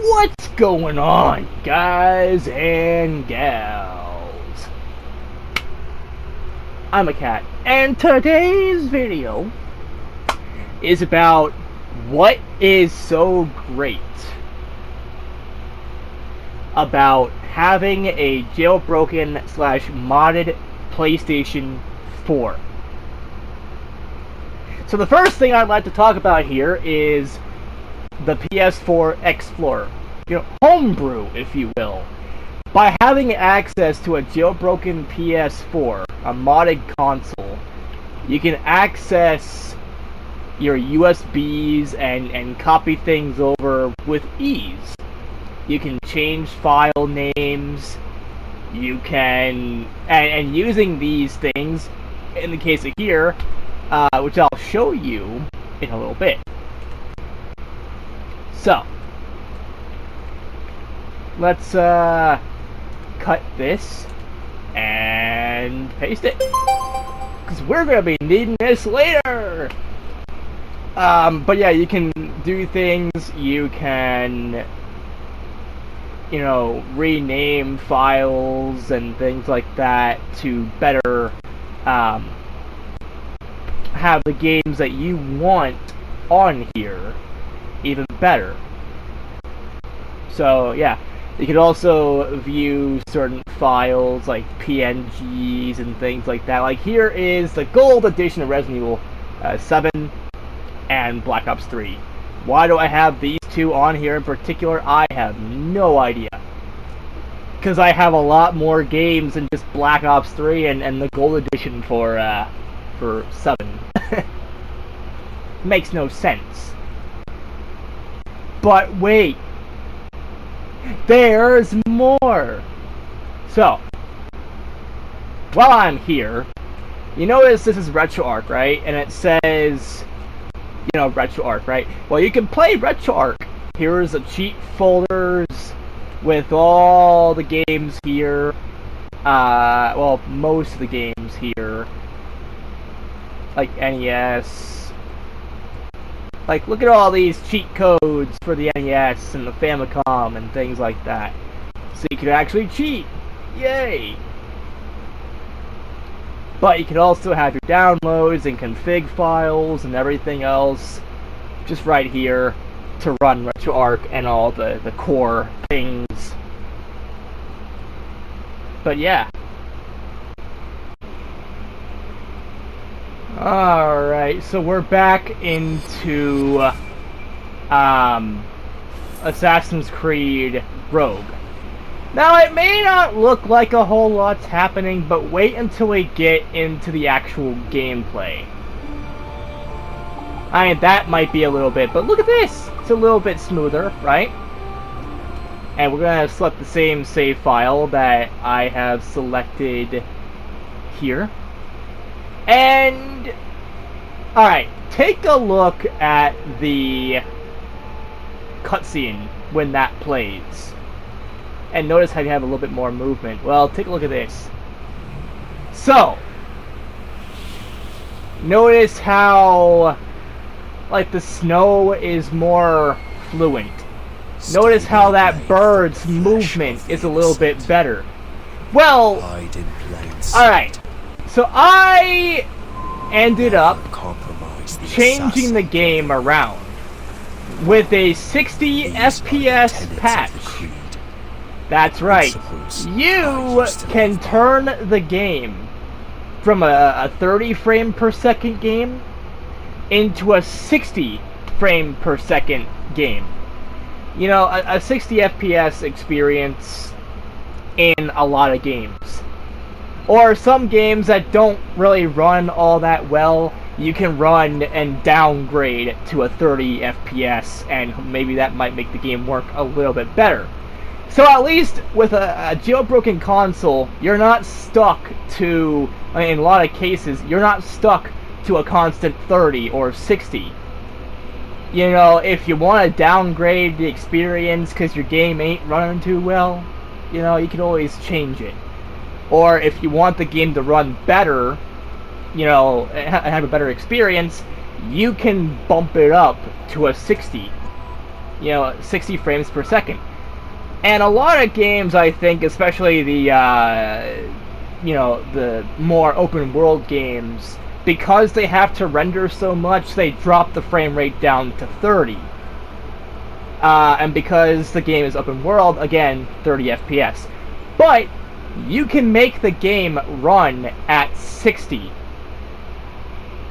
What's going on, guys and gals? I'm a cat, and today's video is about what is so great about having a jailbroken / modded PlayStation 4. So the first thing I'd like to talk about here is the PS4 Explorer, homebrew, if you will. By having access to a jailbroken PS4, a modded console, you can access your USBs and copy things over with ease. You can change file names, you can, and using these things, in the case of here, which I'll show you in a little bit. So, let's cut this and paste it, because we're going to be needing this later. But yeah, you can do things, you can, rename files and things like that to better have the games that you want on here even better. So yeah, you can also view certain files like PNGs and things like that. Like here is the gold edition of Resident Evil 7 and Black Ops 3. Why do I have these two on here in particular? I have no idea. Because I have a lot more games than just Black Ops 3 and the gold edition for 7. Makes no sense. But wait, there's more. So, while I'm here, you notice this is RetroArch, right? And it says, RetroArch, right? Well, you can play RetroArch. Here's the cheat folders with all the games here. Well, most of the games here, like NES. Like, look at all these cheat codes for the NES and the Famicom and things like that. So you can actually cheat. Yay! But you can also have your downloads and config files and everything else just right here to run RetroArch and all the core things. But yeah. Alright, so we're back into Assassin's Creed Rogue. Now, it may not look like a whole lot's happening, but wait until we get into the actual gameplay. I mean, that might be a little bit, but look at this! It's a little bit smoother, right? And we're gonna select the same save file that I have selected here. And, alright, take a look at the cutscene when that plays. And notice how you have a little bit more movement. Well, take a look at this. So, notice how, like, the snow is more fluent. Notice how that bird's movement is a little bit better. Well, alright. So I ended up changing the game around with a 60 FPS patch. That's right. You can turn the game from a 30 frame per second game into a 60 frame per second game. A 60 FPS experience in a lot of games. Or some games that don't really run all that well, you can run and downgrade to a 30 FPS, and maybe that might make the game work a little bit better. So at least with a jailbroken console, you're not stuck to, in a lot of cases, you're not stuck to a constant 30 or 60. If you want to downgrade the experience because your game ain't running too well, you can always change it. Or if you want the game to run better, have a better experience, you can bump it up to a 60. 60 frames per second. And a lot of games, I think, especially the the more open world games, because they have to render so much, they drop the frame rate down to 30. And because the game is open world, again, 30 FPS. But you can make the game run at 60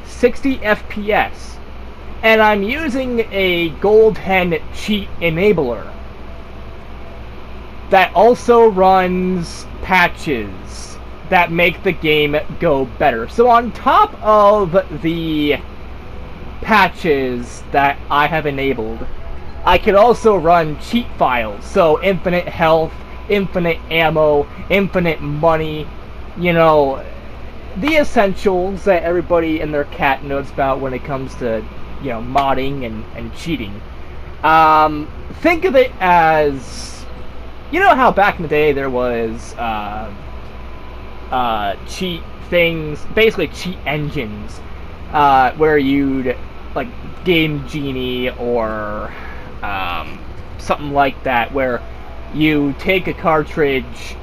FPS. And I'm using a Gold Hen cheat enabler that also runs patches that make the game go better. So on top of the patches that I have enabled, I could also run cheat files. So infinite health, infinite ammo, infinite money, the essentials that everybody and their cat knows about when it comes to, modding and cheating. Think of it as, how back in the day there was cheat things, basically cheat engines, where you'd, like, Game Genie or something like that, where you take a cartridge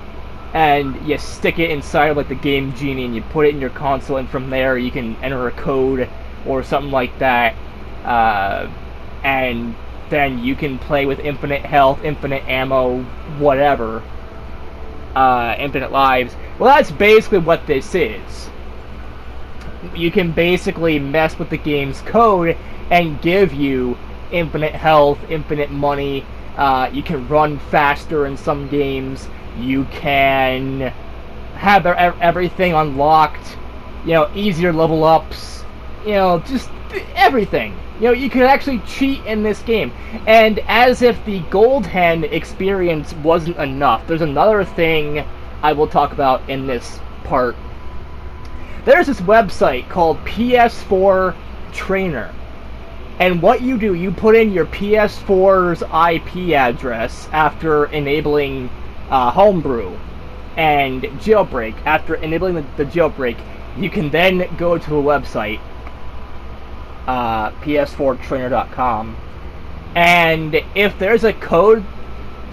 and you stick it inside of, like, the Game Genie, and you put it in your console, and from there you can enter a code or something like that, and then you can play with infinite health, infinite ammo, whatever, infinite lives. Well, that's basically what this is. You can basically mess with the game's code and give you infinite health, infinite money. You can run faster in some games. You can have everything unlocked. Easier level ups. Just everything. You can actually cheat in this game. And as if the Gold Hen experience wasn't enough, there's another thing I will talk about in this part. There's this website called PS4 Trainer. And what you do, you put in your PS4's IP address after enabling Homebrew and Jailbreak. After enabling the Jailbreak, you can then go to a website, ps4trainer.com, and if there's a code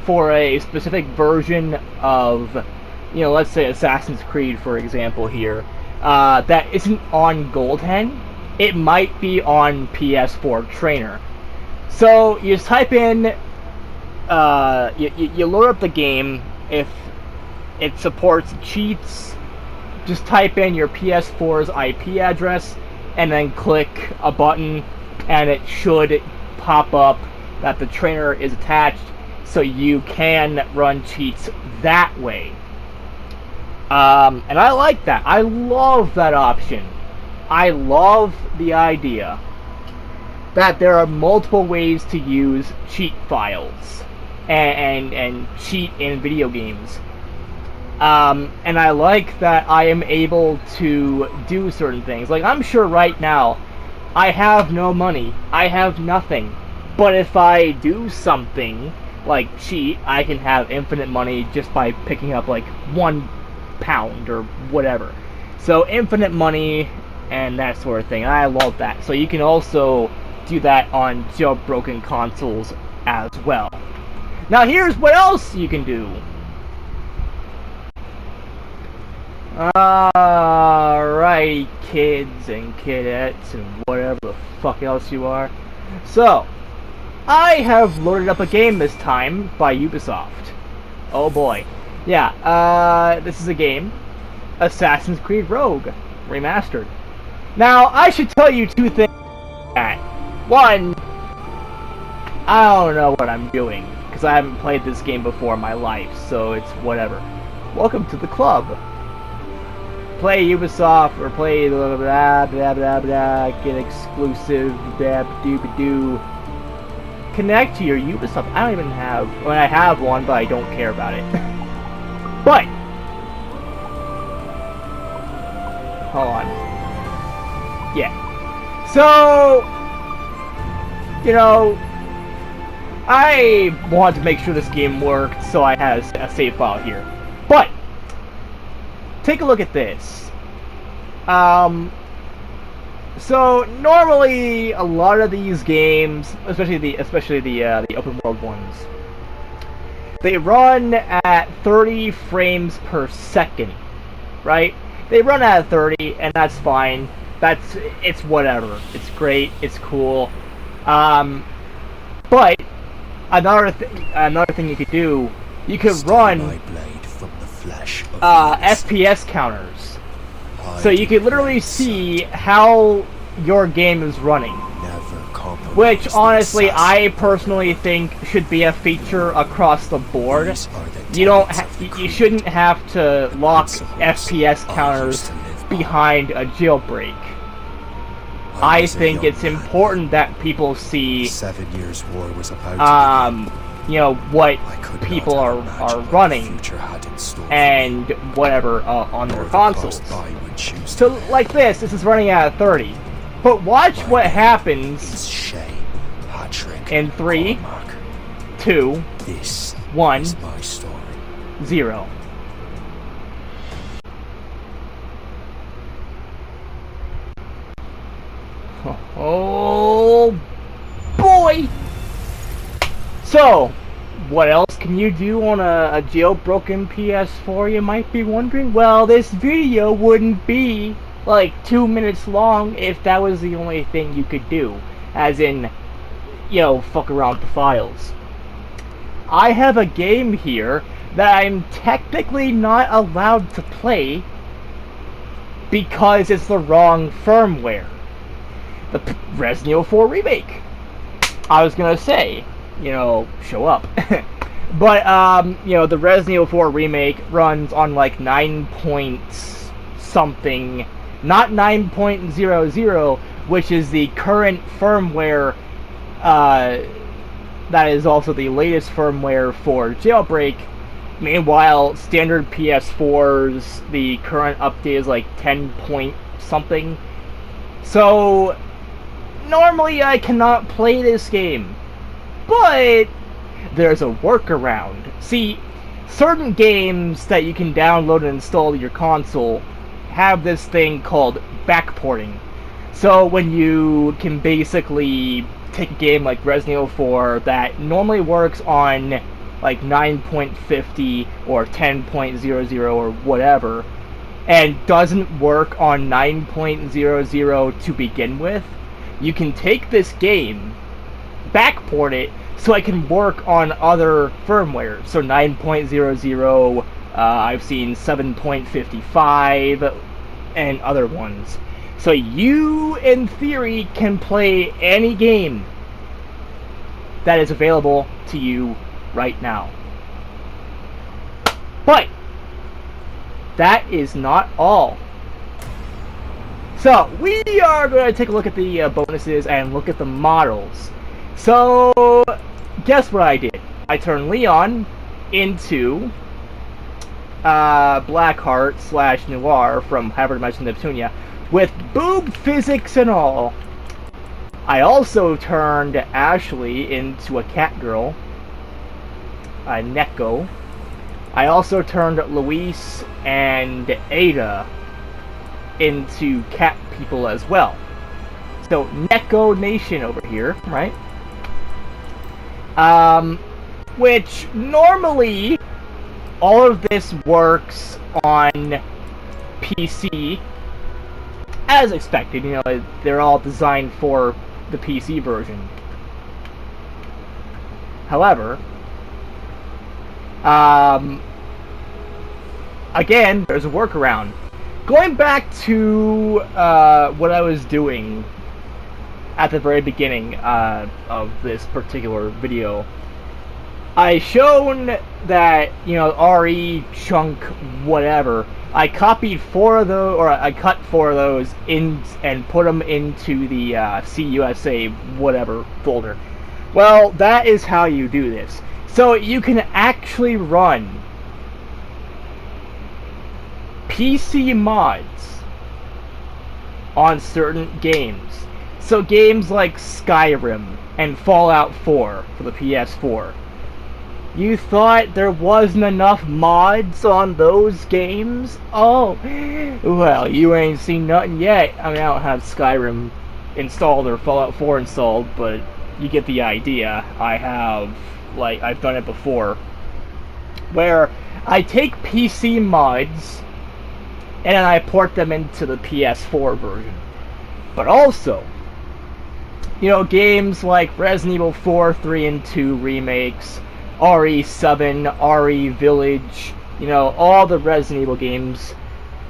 for a specific version of, let's say Assassin's Creed, for example here, that isn't on Gold Hen, it might be on PS4 Trainer. So you just type in, you load up the game. If it supports cheats, just type in your PS4's IP address and then click a button, and it should pop up that the trainer is attached, so you can run cheats that way. And I like that. I love that option. I love the idea that there are multiple ways to use cheat files and cheat in video games. And I like that I am able to do certain things. Like, I'm sure right now I have no money, I have nothing, but if I do something like cheat, I can have infinite money just by picking up like £1 or whatever. So infinite money and that sort of thing. I love that. So you can also do that on jailbroken consoles as well. Now here's what else you can do. Alright, kids and kidettes and whatever the fuck else you are. So, I have loaded up a game this time by Ubisoft. Oh boy. Yeah, this is a game. Assassin's Creed Rogue Remastered. Now, I should tell you two things. One, I don't know what I'm doing, because I haven't played this game before in my life, so it's whatever. Welcome to the club. Play Ubisoft, or play blah blah blah blah blah, get exclusive, dab doobie doo. Connect to your Ubisoft. I don't even have, well, I have one, but I don't care about it. But, hold on. Yeah. So, I wanted to make sure this game worked, so I had a save file here. But, take a look at this. So normally, a lot of these games, especially the open world ones, they run at 30 frames per second, right? They run at 30, and that's fine. It's whatever. It's great. It's cool. But another thing you could do, you could run FPS counters. So you can literally see how your game is running. Which, honestly, I personally think should be a feature across the board. You shouldn't have to lock FPS counters behind a jailbreak. I think it's important that people see, 7 years war was about to begin. you know, what people are running and whatever on their consoles. So like this is running at 30. But watch what happens in 3, 2, 1, 0. Oh boy! So, what else can you do on a jailbroken PS4, you might be wondering? Well, this video wouldn't be like 2 minutes long if that was the only thing you could do. As in, you know, fuck around with the files. I have a game here that I'm technically not allowed to play because it's the wrong firmware. The Resident Evil 4 remake. I was gonna say, you know, show up. But, you know, the Resident Evil 4 remake runs on like 9 point something, not 9.00, which is the current firmware, that is also the latest firmware for Jailbreak. Meanwhile, standard PS4s, the current update is like 10 point something. So, normally I cannot play this game, but there's a workaround. See, certain games that you can download and install to your console have this thing called backporting. So when you can basically take a game like Resident Evil 4 that normally works on like 9.50 or 10.00 or whatever, and doesn't work on 9.00 to begin with, you can take this game, backport it, so it can work on other firmware. So 9.00, I've seen 7.55, and other ones. So you, in theory, can play any game that is available to you right now. But that is not all. So we are going to take a look at the bonuses and look at the models. So guess what I did? I turned Leon into Blackheart / Noir from Hyper Dimension Neptunia with boob physics and all. I also turned Ashley into a cat girl, Neko. I also turned Luis and Ada into cat people as well. So Neko Nation over here, right? Which normally all of this works on PC as expected. You know, they're all designed for the PC version. However, again, there's a workaround. Going back to what I was doing at the very beginning of this particular video, I shown that, you know, RE, chunk, whatever, I copied 4 of those, or I cut 4 of those in and put them into the CUSA whatever folder. Well, that is how you do this. So you can actually run PC mods on certain games. So games like Skyrim and Fallout 4 for the PS4. You thought there wasn't enough mods on those games? Oh, well, you ain't seen nothing yet. I mean, I don't have Skyrim installed or Fallout 4 installed, but you get the idea. I have, like, I've done it before. Where I take PC mods and then I port them into the PS4 version. But also, you know, games like Resident Evil 4, 3, and 2 remakes, RE7, RE Village, you know, all the Resident Evil games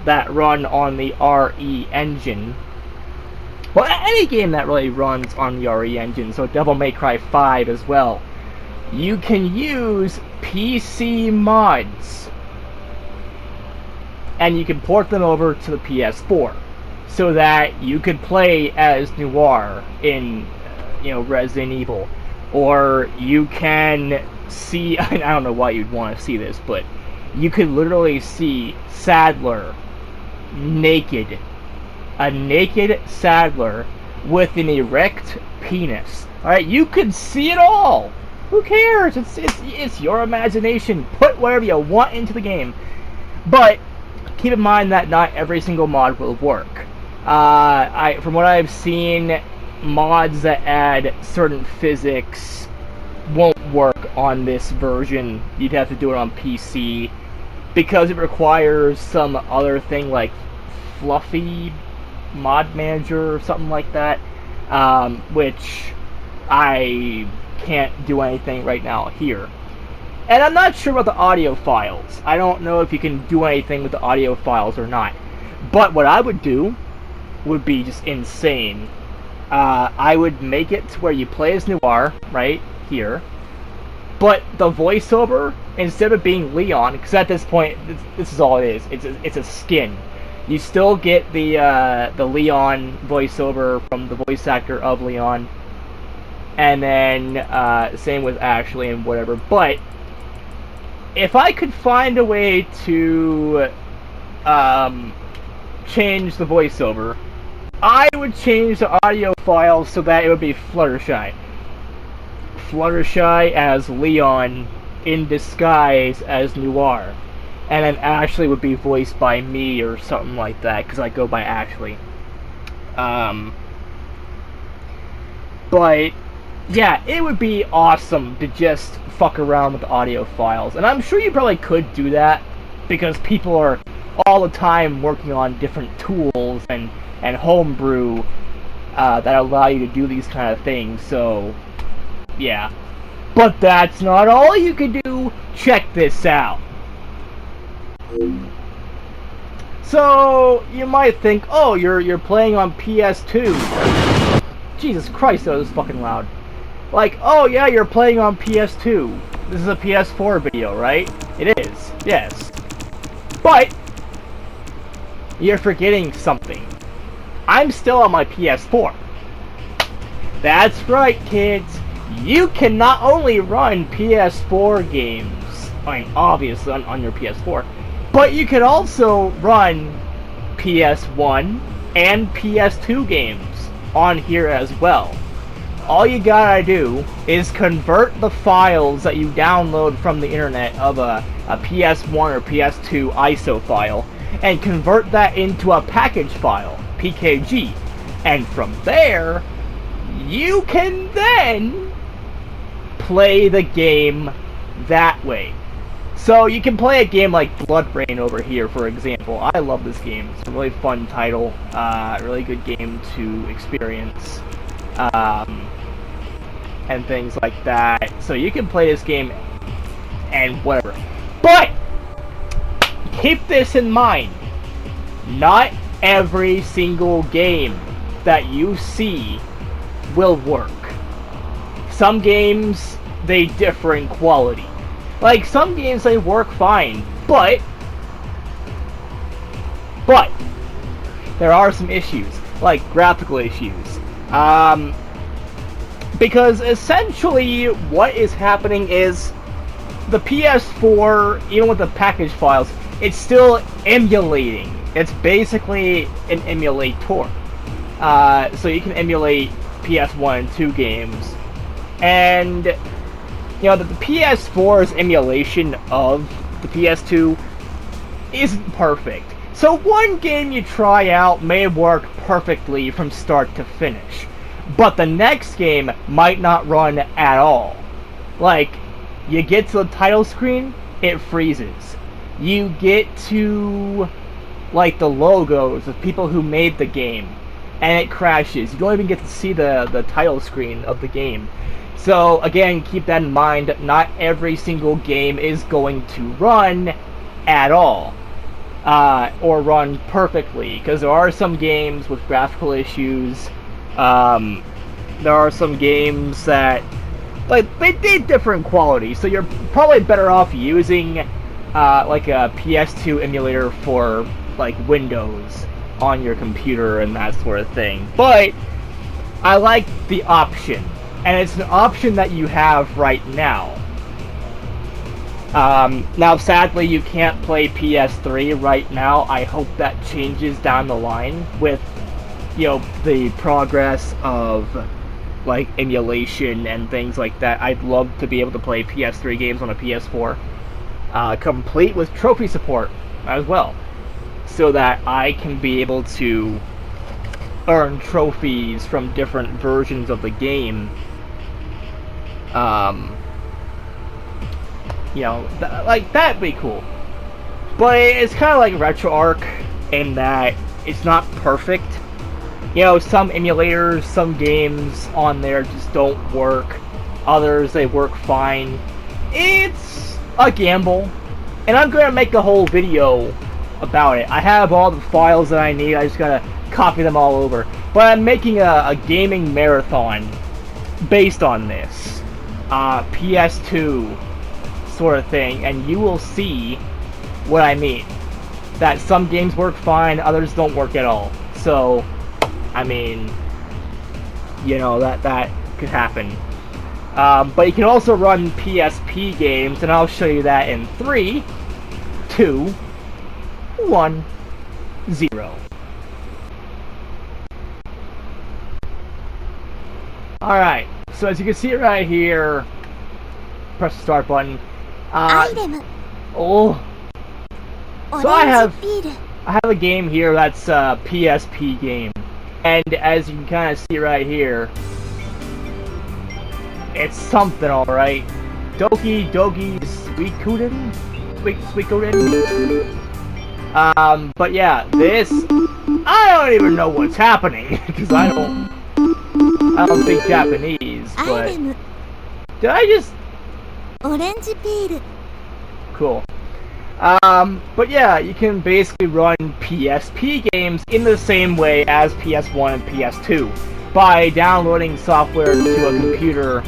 that run on the RE engine. Well, any game that really runs on the RE engine, so Devil May Cry 5 as well. You can use PC mods, and you can port them over to the PS4, so that you could play as Noir in, you know, Resident Evil, or you can see, I don't know why you'd want to see this, but you could literally see Sadler naked. A naked Sadler with an erect penis. Alright, you can see it all! Who cares? It's your imagination. Put whatever you want into the game. But keep in mind that not every single mod will work. From what I've seen, mods that add certain physics won't work on this version. You'd have to do it on PC because it requires some other thing like Fluffy Mod Manager or something like that, which I can't do anything right now here. And I'm not sure about the audio files. I don't know if you can do anything with the audio files or not. But what I would do would be just insane. I would make it to where you play as Noir, right here, but the voiceover, instead of being Leon, because at this point, this is all it is. It's a skin. You still get the Leon voiceover from the voice actor of Leon, and then same with Ashley and whatever. But if I could find a way to change the voiceover, I would change the audio files so that it would be Fluttershy. Fluttershy as Leon in disguise as Noir. And then Ashley would be voiced by me or something like that, because I go by Ashley. But, yeah, it would be awesome to just fuck around with the audio files. And I'm sure you probably could do that, because people are all the time working on different tools and homebrew that allow you to do these kind of things, so yeah. But that's not all you can do. Check this out. So you might think, oh, you're playing on PS2. Jesus Christ, that was fucking loud. Like, oh yeah, you're playing on PS2. This is a PS4 video, right? It is, yes. But you're forgetting something. I'm still on my PS4. That's right, kids. You can not only run PS4 games, I mean, obviously on your PS4, but you can also run PS1 and PS2 games on here as well. All you gotta do is convert the files that you download from the internet of a PS1 or PS2 ISO file and convert that into a package file, PKG. And from there, you can then play the game that way. So you can play a game like Blood Rain over here, for example. I love this game. It's a really fun title, really good game to experience, and things like that. So you can play this game and whatever. But keep this in mind. Not every single game that you see will work. Some games, they differ in quality. Like, some games, they work fine, but there are some issues, like graphical issues. Because essentially what is happening is the PS4, even with the package files, it's still emulating. It's basically an emulator. So you can emulate PS1 and 2 games. And you know, the PS4's emulation of the PS2 isn't perfect. So one game you try out may work perfectly from start to finish, but the next game might not run at all. Like, you get to the title screen, it freezes. You get to, like, the logos of people who made the game, and it crashes. You don't even get to see the title screen of the game. So, again, keep that in mind. Not every single game is going to run at all. Or run perfectly. Because there are some games with graphical issues. There are some games that, like, they different quality. So you're probably better off using, like, a PS2 emulator for, like, Windows on your computer and that sort of thing. But I like the option. And it's an option that you have right now. Now, sadly, you can't play PS3 right now. I hope that changes down the line with, you know, the progress of, like, emulation and things like that. I'd love to be able to play PS3 games on a PS4, complete with trophy support as well, so that I can be able to earn trophies from different versions of the game. You know, like, that'd be cool. But it's kind of like RetroArch in that it's not perfect. You know, some emulators, some games on there just don't work. Others, they work fine. It's a gamble. And I'm going to make a whole video about it. I have all the files that I need. I just got to copy them all over. But I'm making a gaming marathon based on this. PS2 sort of thing, and you will see what I mean. That some games work fine, others don't work at all. So, I mean, you know, that could happen. But you can also run PSP games, and I'll show you that in 3, 2, 1, 0. Alright, so as you can see right here, press the start button. So I have a game here that's a PSP game, and as you can kind of see right here, it's something, alright. Doki Doki Suikoden? Suikoden? But yeah, this, I don't even know what's happening, because I don't speak Japanese, but did I just... Cool. But yeah, you can basically run PSP games in the same way as PS1 and PS2. By downloading software to a computer,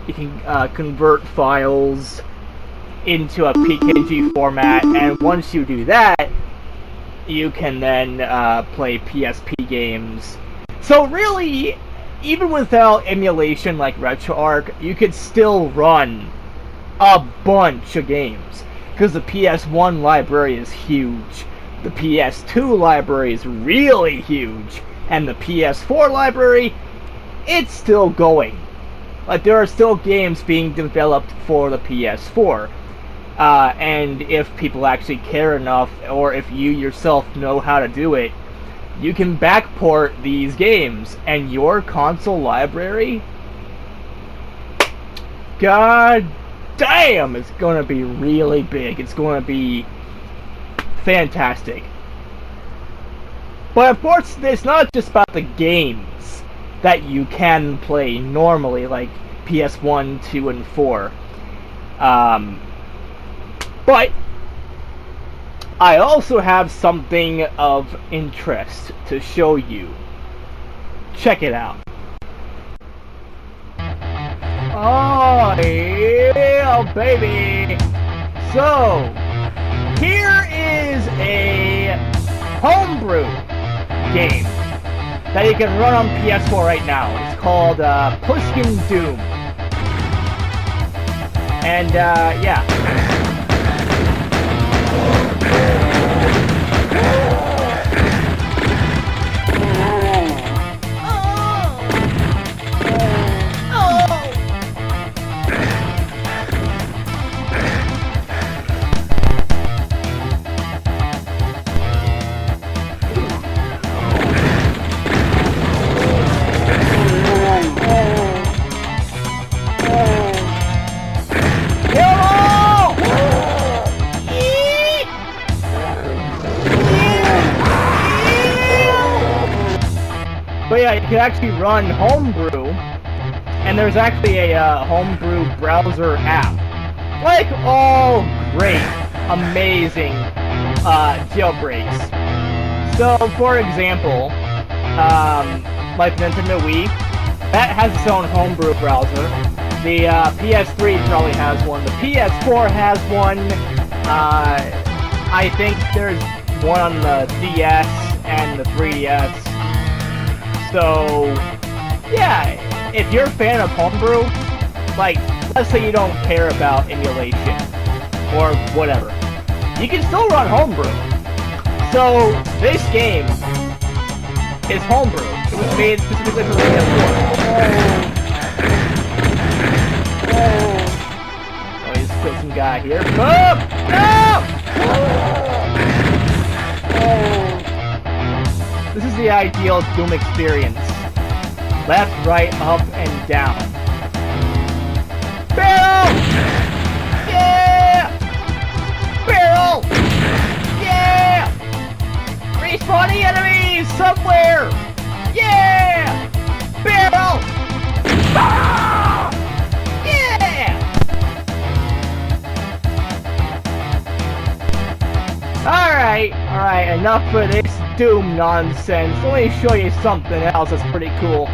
you can convert files into a PKG format, and once you do that, you can then play PSP games. So really, even without emulation like RetroArch, you could still run a bunch of games, because the PS1 library is huge, the PS2 library is really huge, and the PS4 library, it's still going. Like, there are still games being developed for the PS4, and if people actually care enough, or if you yourself know how to do it, you can backport these games, and your console library, god damn, it's gonna be really big. It's gonna be fantastic. But of course, it's not just about the games that you can play normally, like PS1, 2, and 4. But I also have something of interest to show you. Check it out. Oh, yeah, baby. So, here is a homebrew game that you can run on PS4 right now. It's called Pushkin Doom. And, yeah. But yeah, you can actually run Homebrew, and there's actually a Homebrew browser app. Like all great, amazing jailbreaks. So, for example, like Nintendo Wii, that has its own Homebrew browser. The PS3 probably has one. The PS4 has one. I think there's one on the DS and the 3DS. So, yeah, if you're a fan of Homebrew, like, let's say you don't care about emulation, or whatever, you can still run Homebrew. So, this game is Homebrew. It was made specifically for the PS4. Oh, he's killed some guy here. Boom! No! This is the ideal Doom experience. Left, right, up, and down. Barrel! Yeah! Barrel! Yeah! Respawning enemies somewhere! Yeah! Barrel! Ah! Yeah! Alright, enough of this Doom nonsense. Let me show you something else that's pretty cool.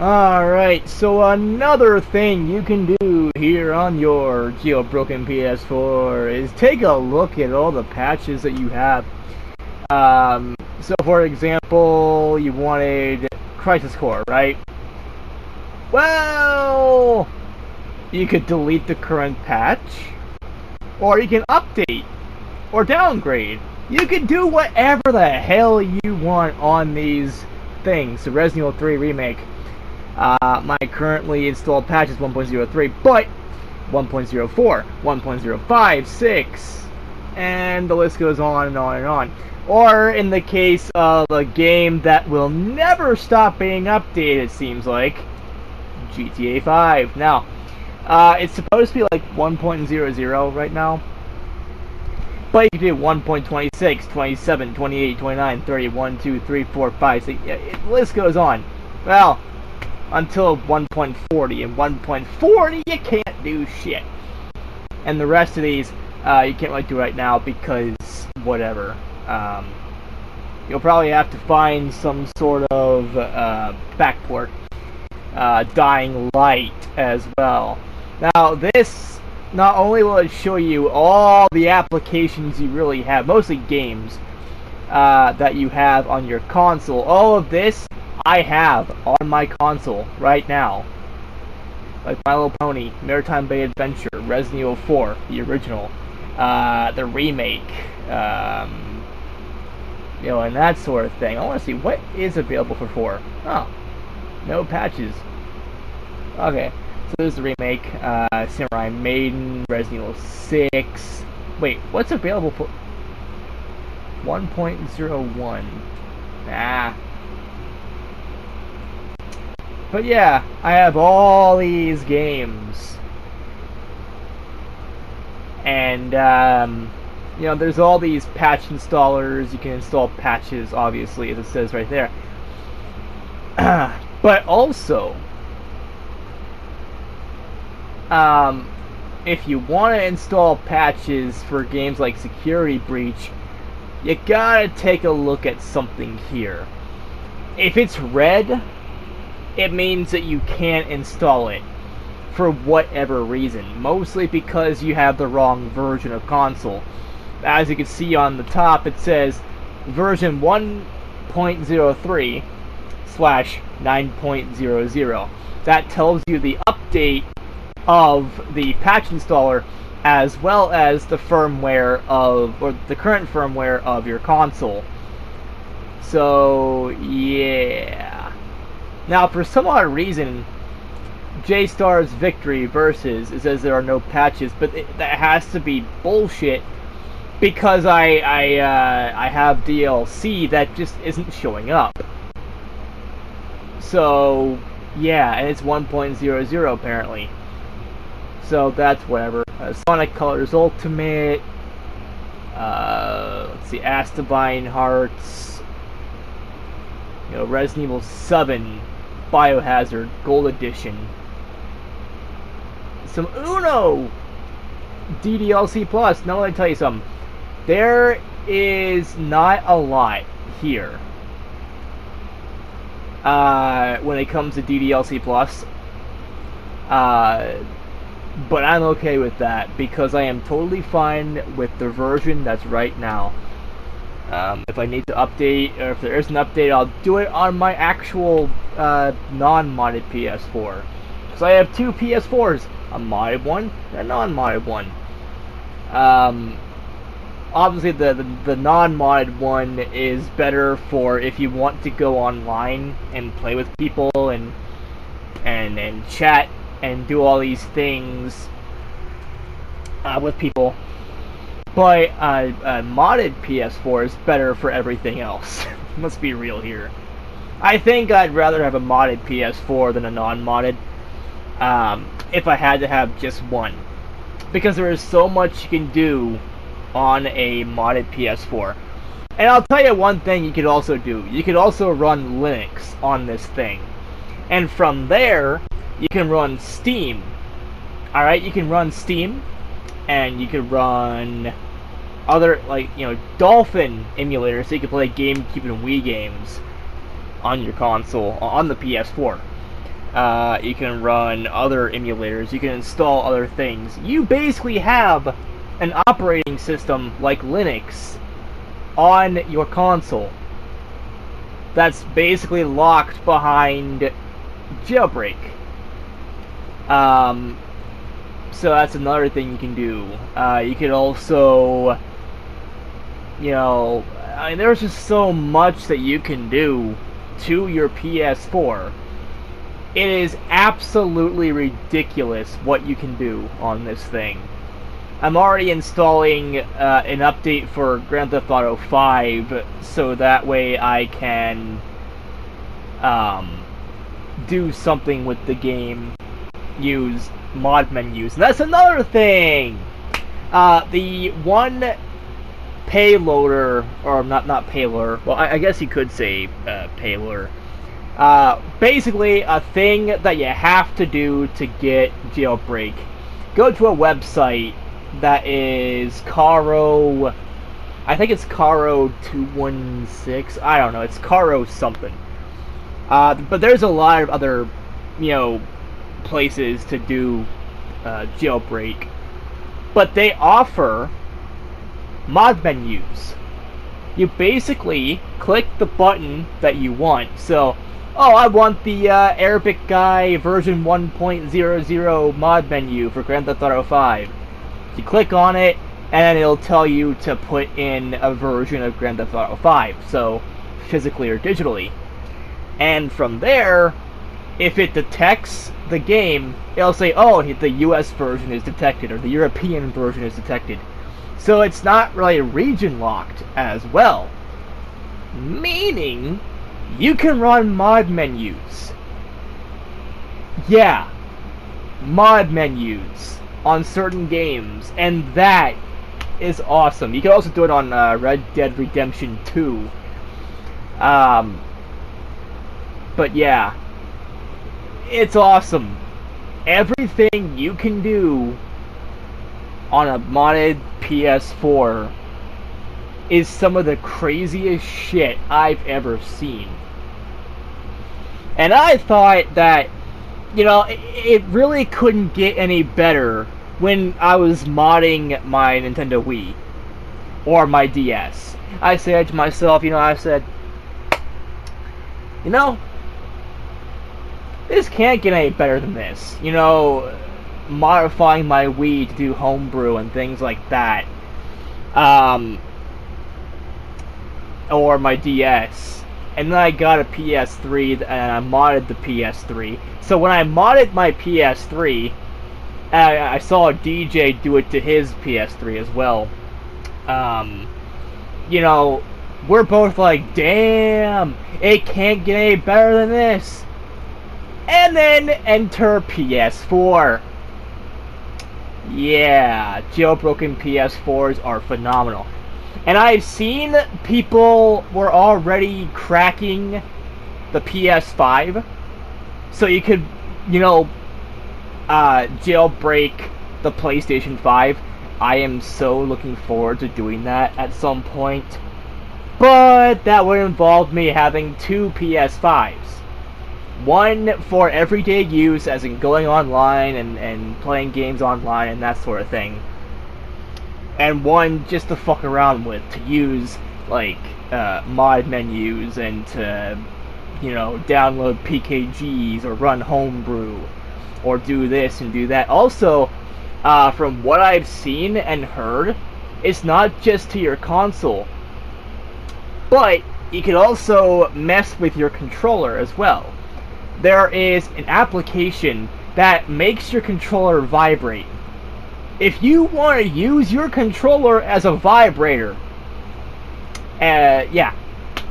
Alright, so another thing you can do here on your jailbroken PS4 is take a look at all the patches that you have. So for example, you wanted Crisis Core, right? Well, you could delete the current patch, or you can update, or downgrade. You can do whatever the hell you want on these things. The Resident Evil 3 Remake. My currently installed patch is 1.03, but 1.04, 1.05, 6, and the list goes on and on and on. Or in the case of a game that will never stop being updated, it seems like, GTA 5. Now, it's supposed to be like 1.00 right now, but you can do 1.26, 27, 28, 29, 30, 1, 2, 3, 4, 5, 6, the list goes on. Well, until 1.40, and 1.40 you can't do shit. And the rest of these, you can't really do right now because whatever. You'll probably have to find some sort of backport. Dying Light as well. Now this, not only will it show you all the applications you really have, mostly games, that you have on your console. All of this I have on my console right now. Like My Little Pony, Maritime Bay Adventure, Resident Evil 4, the original, the remake, you know, and that sort of thing. I want to see what is available for 4. Oh, no patches. Okay, so this is the remake, Samurai Maiden, Resident Evil 6. Wait, what's available for 1.01? Nah. But yeah, I have all these games. And, you know, there's all these patch installers. You can install patches, obviously, as it says right there. But also, if you want to install patches for games like Security Breach, you gotta take a look at something here. If it's red, it means that you can't install it for whatever reason. Mostly because you have the wrong version of console. As you can see on the top, it says version 1.03 / 9.00. That tells you the update of the patch installer as well as the firmware of, or the current firmware of your console. So, yeah. Now, for some odd reason, J-Star's Victory Versus, it says there are no patches, but that has to be bullshit because I have DLC that just isn't showing up. So, yeah, and it's 1.00 apparently. So that's whatever. Sonic Colors Ultimate. Let's see, Astabine Hearts. Resident Evil 7 Biohazard Gold Edition. Some Uno DDLC Plus. Now let me tell you something. There is not a lot here when it comes to DDLC Plus. But I'm okay with that because I am totally fine with the version that's right now. If I need to update, or if there is an update, I'll do it on my actual non-modded PS4. Because I have two PS4s, a modded one and a non-modded one. Obviously the non-modded one is better for if you want to go online and play with people and chat and do all these things with people. But a modded PS4 is better for everything else. Let's be real here. I think I'd rather have a modded PS4 than a non-modded, if I had to have just one. Because there is so much you can do on a modded PS4. And I'll tell you one thing you could also do. You could also run Linux on this thing. And from there, you can run Steam. Alright, you can run Steam, and you can run other, like, Dolphin emulators, so you can play GameCube and Wii games on your console, on the PS4. You can run other emulators, you can install other things. You basically have an operating system like Linux on your console that's basically locked behind Jailbreak. So that's another thing you can do. You could also, there's just so much that you can do to your PS4. It is absolutely ridiculous what you can do on this thing. I'm already installing an update for Grand Theft Auto 5, so that way I can do something with the game. Use mod menus. And that's another thing! The one payloader, or not payloader, well, I guess you could say payloader. Basically, a thing that you have to do to get Jailbreak. Go to a website that is Caro, I think it's Caro 216, I don't know, it's Caro something. But there's a lot of other, places to do Jailbreak, but they offer mod menus. You basically click the button that you want. So, I want the Arabic Guy version 1.00 mod menu for Grand Theft Auto 5. You click on it, and it'll tell you to put in a version of Grand Theft Auto 5, so physically or digitally. And from there, if it detects the game, it'll say, the US version is detected, or the European version is detected. So it's not really region locked as well. Meaning, you can run mod menus. Yeah, mod menus on certain games, and that is awesome. You can also do it on Red Dead Redemption 2. But yeah, it's awesome. Everything you can do on a modded PS4 is some of the craziest shit I've ever seen. And I thought that, it really couldn't get any better when I was modding my Nintendo Wii or my DS. I said to myself, this can't get any better than this. Modifying my Wii to do homebrew and things like that. Or my DS. And then I got a PS3 and I modded the PS3. So when I modded my PS3, I saw a DJ do it to his PS3 as well. We're both like, damn, it can't get any better than this. And then enter PS4. Yeah, jailbroken PS4s are phenomenal. And I've seen people were already cracking the PS5. So you could, you know, jailbreak the PlayStation 5. I am so looking forward to doing that at some point. But that would involve me having two PS5s. One for everyday use, as in going online and playing games online and that sort of thing. And one just to fuck around with, to use, like, mod menus and to, you know, download PKGs or run homebrew. Or do this and do that. Also, from what I've seen and heard, it's not just to your console. But you can also mess with your controller as well. There is an application that makes your controller vibrate. If you want to use your controller as a vibrator, yeah,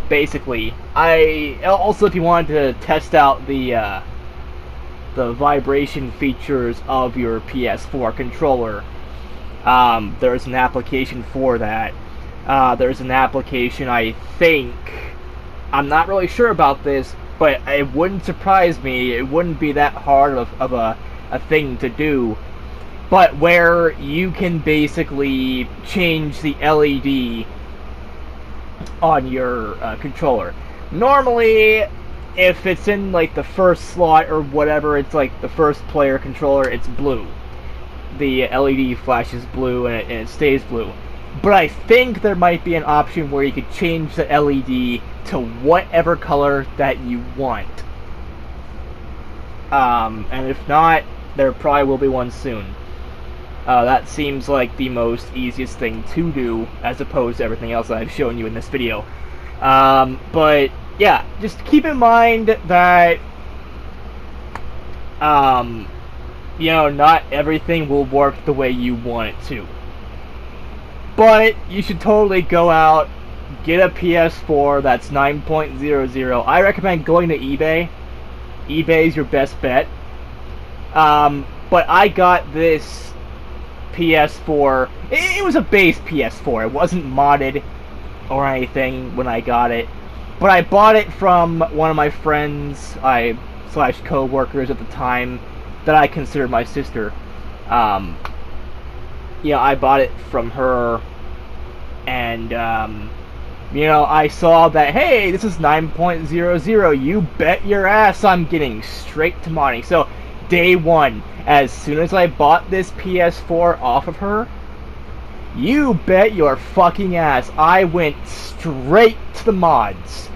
basically. Also, if you wanted to test out the vibration features of your PS4 controller, there's an application for that. There's an application, I think, I'm not really sure about this, but it wouldn't surprise me, it wouldn't be that hard of a thing to do, but where you can basically change the LED on your controller. Normally, if it's in like the first slot or whatever, it's like the first player controller, it's blue. The LED flashes blue and it stays blue. But I think there might be an option where you could change the LED to whatever color that you want. And if not, there probably will be one soon. That seems like the most easiest thing to do, as opposed to everything else that I've shown you in this video. But yeah, just keep in mind that, you know, not everything will work the way you want it to. But you should totally go out, get a PS4 that's 9.00. I recommend going to eBay. eBay's your best bet. But I got this PS4. It was a base PS4. It wasn't modded or anything when I got it. But I bought it from one of my friends, slash co-workers at the time, that I considered my sister. You know, I bought it from her, and, you know, I saw that, hey, this is 9.00, you bet your ass I'm getting straight to modding. So, day one, as soon as I bought this PS4 off of her, you bet your fucking ass I went straight to the mods.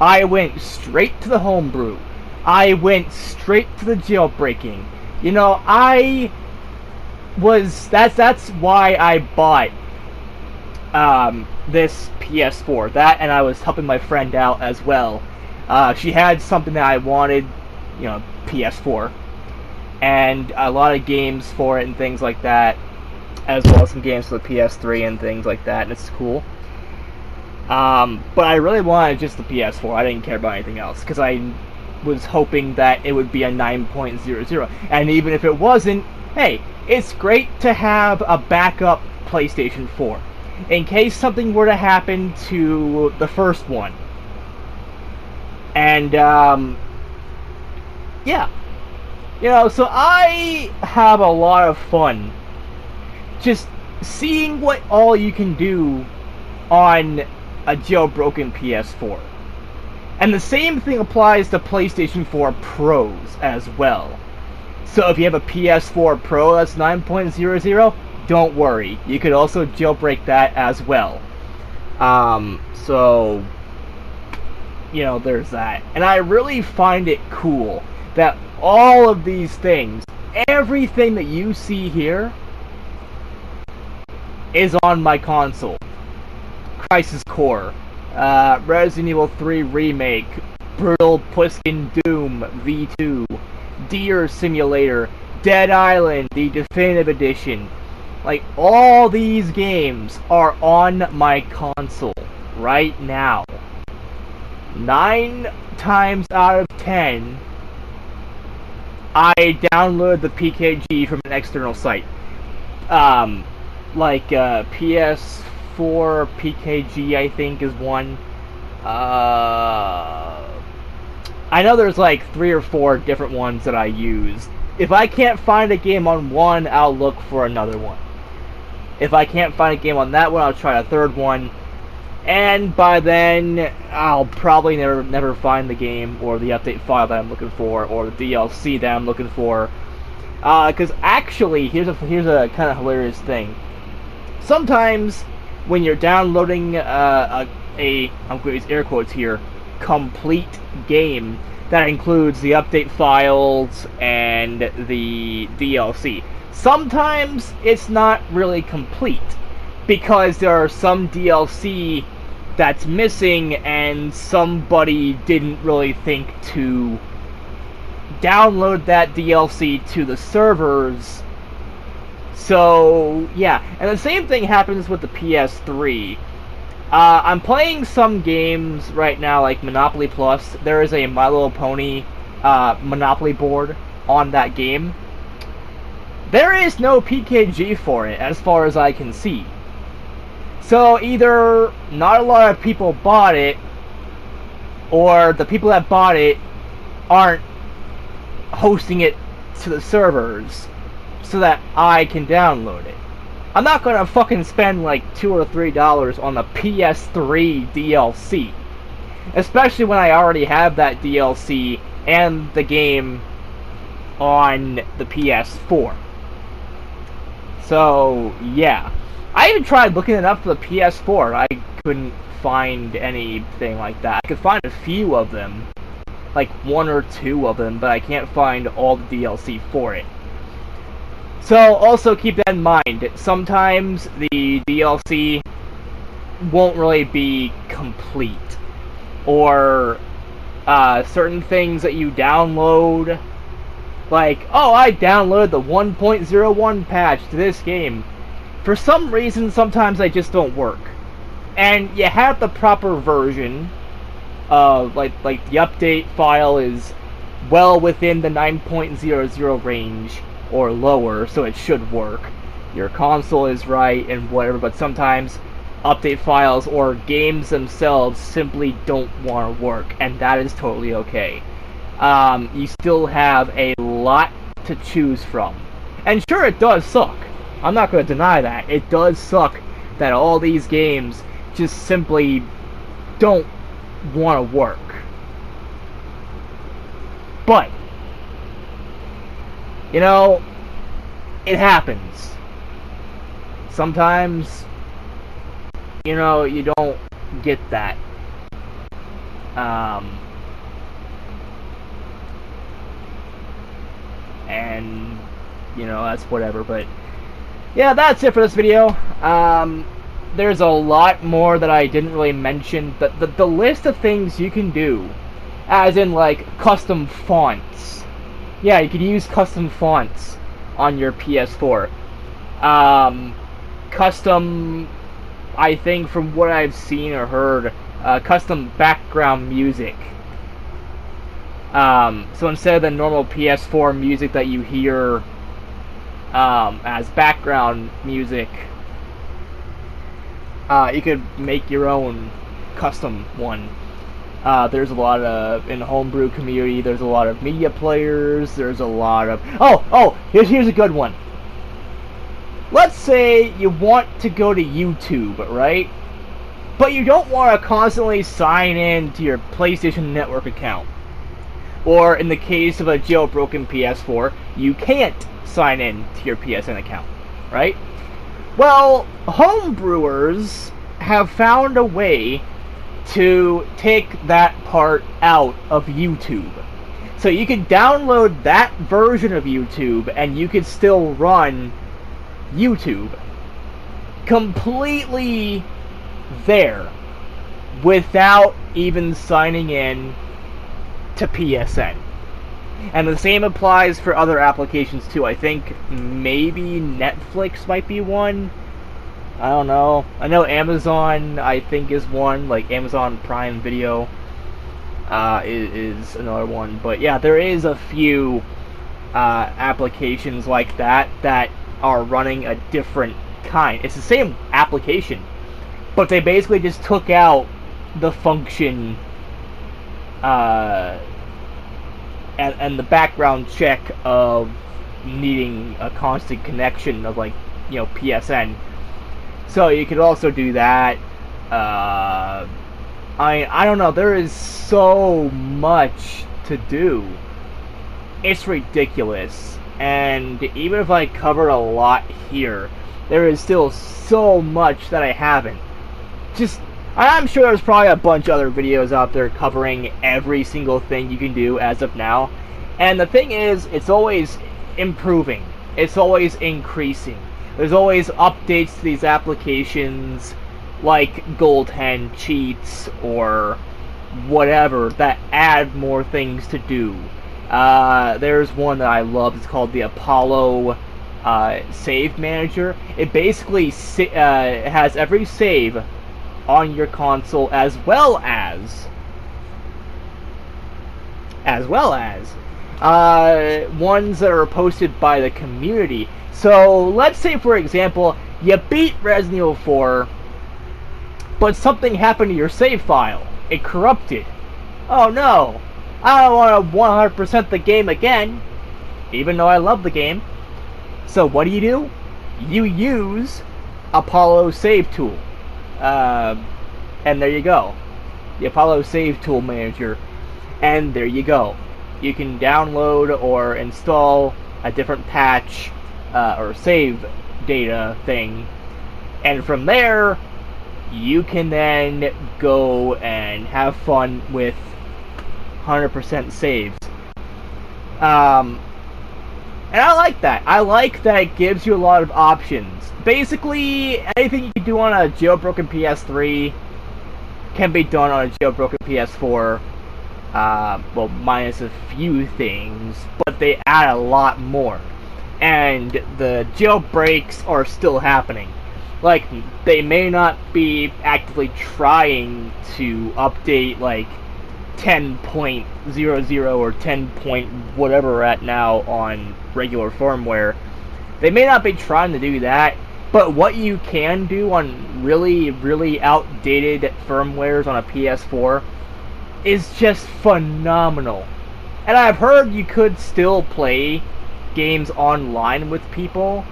I went straight to the homebrew. I went straight to the jailbreaking. You know, that's why I bought this PS4. That, and I was helping my friend out as well. She had something that I wanted, you know, PS4, and a lot of games for it and things like that, as well as some games for the PS3 and things like that, and it's cool. But I really wanted just the PS4. I didn't care about anything else, because I was hoping that it would be a 9.00. And even if it wasn't, hey, it's great to have a backup PlayStation 4. In case something were to happen to the first one. And, yeah. You know, so I have a lot of fun just seeing what all you can do on a jailbroken PS4. And the same thing applies to PlayStation 4 Pros as well. So if you have a PS4 Pro that's 9.00, don't worry. You could also jailbreak that as well. So, you know, there's that. And I really find it cool that all of these things, everything that you see here, is on my console. Crisis Core, Resident Evil 3 Remake, Brutal Pliskin Doom V2, Deer Simulator, Dead Island, the Definitive Edition. Like, all these games are on my console right now. 9 times out of 10, I downloaded the PKG from an external site. Like PS4 PKG, I think, is one. I know there's like 3 or 4 different ones that I use. If I can't find a game on one, I'll look for another one. If I can't find a game on that one, I'll try a third one. And by then, I'll probably never find the game or the update file that I'm looking for or the DLC that I'm looking for. Because actually, here's a kind of hilarious thing. Sometimes when you're downloading I'm going to use air quotes here, complete game that includes the update files and the DLC. Sometimes it's not really complete because there are some DLC that's missing and somebody didn't really think to download that DLC to the servers. So yeah, and the same thing happens with the PS3. I'm playing some games right now, like Monopoly Plus. There is a My Little Pony Monopoly board on that game. There is no PKG for it, as far as I can see. So either not a lot of people bought it, or the people that bought it aren't hosting it to the servers so that I can download it. I'm not gonna fucking spend like $2 or $3 on the PS3 DLC, especially when I already have that DLC and the game on the PS4. So yeah, I even tried looking it up for the PS4. I couldn't find anything like that. I could find a few of them, like 1 or 2 of them, but I can't find all the DLC for it. So also keep that in mind. Sometimes the DLC won't really be complete, or certain things that you download, like, oh, I downloaded the 1.01 patch to this game. For some reason, sometimes they just don't work, and you have the proper version. Like the update file is well within the 9.00 range or lower, so it should work. Your console is right and whatever, but sometimes update files or games themselves simply don't want to work, and that is totally okay. You still have a lot to choose from. And sure, it does suck. I'm not going to deny that. It does suck that all these games just simply don't want to work. But you know, it happens. Sometimes, you know, you don't get that. And, you know, that's whatever. But, yeah, that's it for this video. There's a lot more that I didn't really mention. The list of things you can do, as in, like, custom fonts. Yeah, you could use custom fonts on your PS4. Custom, I think from what I've seen or heard, custom background music. So instead of the normal PS4 music that you hear as background music, you could make your own custom one. There's a lot of, in the homebrew community, there's a lot of media players, there's a lot of, here's a good one. Let's say you want to go to YouTube, right? But you don't want to constantly sign in to your PlayStation Network account. Or in the case of a jailbroken PS4, you can't sign in to your PSN account, right? Well, homebrewers have found a way to take that part out of YouTube. So you can download that version of YouTube and you can still run YouTube completely there without even signing in to PSN. And the same applies for other applications too. I think maybe Netflix might be one. I don't know. I know Amazon, I think, is one. Like Amazon Prime Video is another one. But yeah, there is a few applications like that that are running a different kind. It's the same application, but they basically just took out the function and the background check of needing a constant connection of, like, you know, PSN. So you could also do that. I don't know. There is so much to do. It's ridiculous. And even if I covered a lot here, there is still so much that I haven't. I'm sure there's probably a bunch of other videos out there covering every single thing you can do as of now. And the thing is, it's always improving. It's always increasing. There's always updates to these applications, like Gold Hen cheats or whatever, that add more things to do. There's one that I love. It's called the Apollo Save Manager. It basically has every save on your console, as well as ones that are posted by the community. So let's say, for example, you beat Resident Evil 4, but something happened to your save file. It corrupted. Oh no, I don't want to 100% the game again, even though I love the game. So what do? You use Apollo Save Tool. And there you go. The Apollo Save Tool Manager. And there you go. You can download or install a different patch or save data thing. And from there, you can then go and have fun with 100% saves. And I like that. I like that it gives you a lot of options. Basically, anything you can do on a jailbroken PS3 can be done on a jailbroken PS4. Well, minus a few things, but they add a lot more. And the jailbreaks are still happening. Like, they may not be actively trying to update, like, 10.00 or 10 point whatever we're at now on regular firmware. They may not be trying to do that, but what you can do on really, really outdated firmwares on a PS4 is just phenomenal. And I've heard you could still play games online with people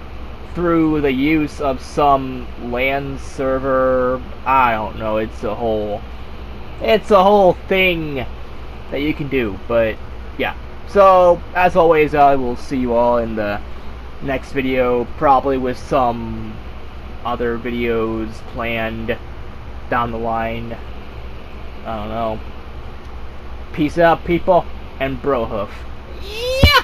through the use of some LAN server. I don't know, it's a whole thing that you can do. But yeah, so as always, I will see you all in the next video, probably with some other videos planned down the line. I don't know. Peace out, people, and bro hoof. Yeah.